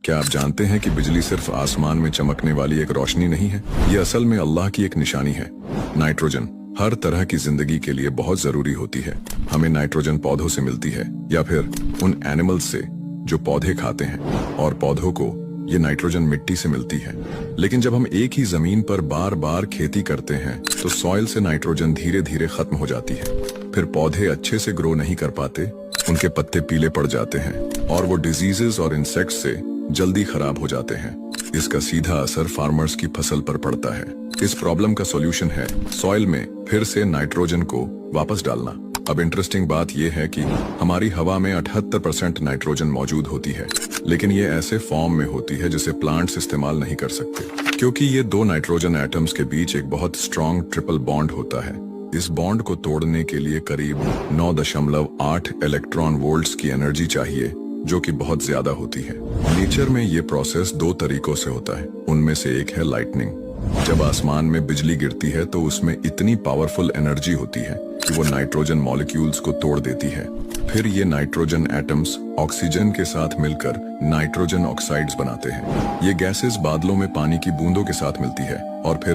क्या आप जानते हैं कि बिजली सिर्फ आसमान में चमकने वाली एक रोशनी नहीं है, ये असल में अल्लाह की एक निशानी है। नाइट्रोजन हर तरह की जिंदगी के लिए बहुत जरूरी होती है। हमें नाइट्रोजन पौधों से मिलती है या फिर उन एनिमल्स से जो पौधे खाते हैं, और पौधों को ये नाइट्रोजन मिट्टी से मिलती है। लेकिन जब हम एक ही जमीन पर बार बार खेती करते हैं तो सॉइल से नाइट्रोजन धीरे धीरे खत्म हो जाती है। फिर पौधे अच्छे से ग्रो नहीं कर पाते, उनके पत्ते पीले पड़ जाते हैं और वो डिजीजेस और इंसेक्ट्स से जल्दी खराब हो जाते हैं। इसका सीधा असर फार्मर्स की फसल पर पड़ता है। इस प्रॉब्लम का सॉल्यूशन है सॉइल में फिर से नाइट्रोजन को वापस डालना। अब इंटरेस्टिंग बात यह है कि हमारी हवा में 78% नाइट्रोजन मौजूद होती है, लेकिन ये ऐसे फॉर्म में होती है जिसे प्लांट्स इस्तेमाल नहीं कर सकते, क्योंकि ये दो नाइट्रोजन एटम्स के बीच एक बहुत स्ट्रॉन्ग ट्रिपल बॉन्ड होता है। इस बॉन्ड को तोड़ने के लिए करीब 9.8 इलेक्ट्रॉन वोल्ट्स की एनर्जी चाहिए, जो कि बहुत ज्यादा होती है। नेचर में ये प्रोसेस दो तरीकों से होता है, उनमें से एक है लाइटनिंग। जब आसमान में बिजली गिरती है तो उसमें इतनी पावरफुल एनर्जी होती है कि वो नाइट्रोजन मॉलिक्यूल्स को तोड़ देती है। फिर ये नाइट्रोजन एटम्स ऑक्सीजन के साथ मिलकर नाइट्रोजन ऑक्साइड्स बनाते हैं। ये गैसेस बादलों में पानी की बूंदों के साथ मिलती है और फिर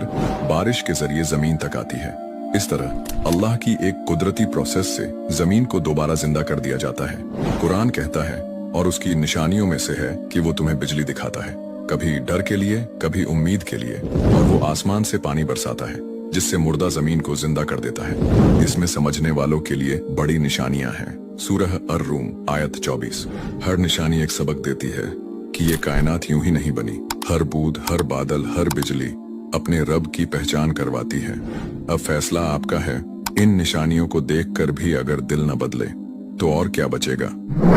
बारिश के जरिए जमीन तक आती है। इस तरह अल्लाह की एक कुदरती प्रोसेस से जमीन को दोबारा जिंदा कर दिया जाता है। कुरान कहता है, और उसकी निशानियों में से है कि वो तुम्हें बिजली दिखाता है, कभी डर के लिए, कभी उम्मीद के लिए, और वो आसमान से पानी बरसाता है जिससे मुर्दा जमीन को जिंदा कर देता है। इसमें समझने वालों के लिए बड़ी निशानियां हैं। सूरह अर-रूम आयत 24। हर निशानी एक सबक देती है कि ये कायनात यूं ही नहीं बनी। हर बूंद, हर बादल, हर बिजली अपने रब की पहचान करवाती है। अब फैसला आपका है। इन निशानियों को देखकर भी अगर दिल न बदले तो और क्या बचेगा।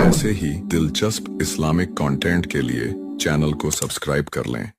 ऐसे ही दिलचस्प इस्लामिक कंटेंट के लिए चैनल को सब्सक्राइब कर लें।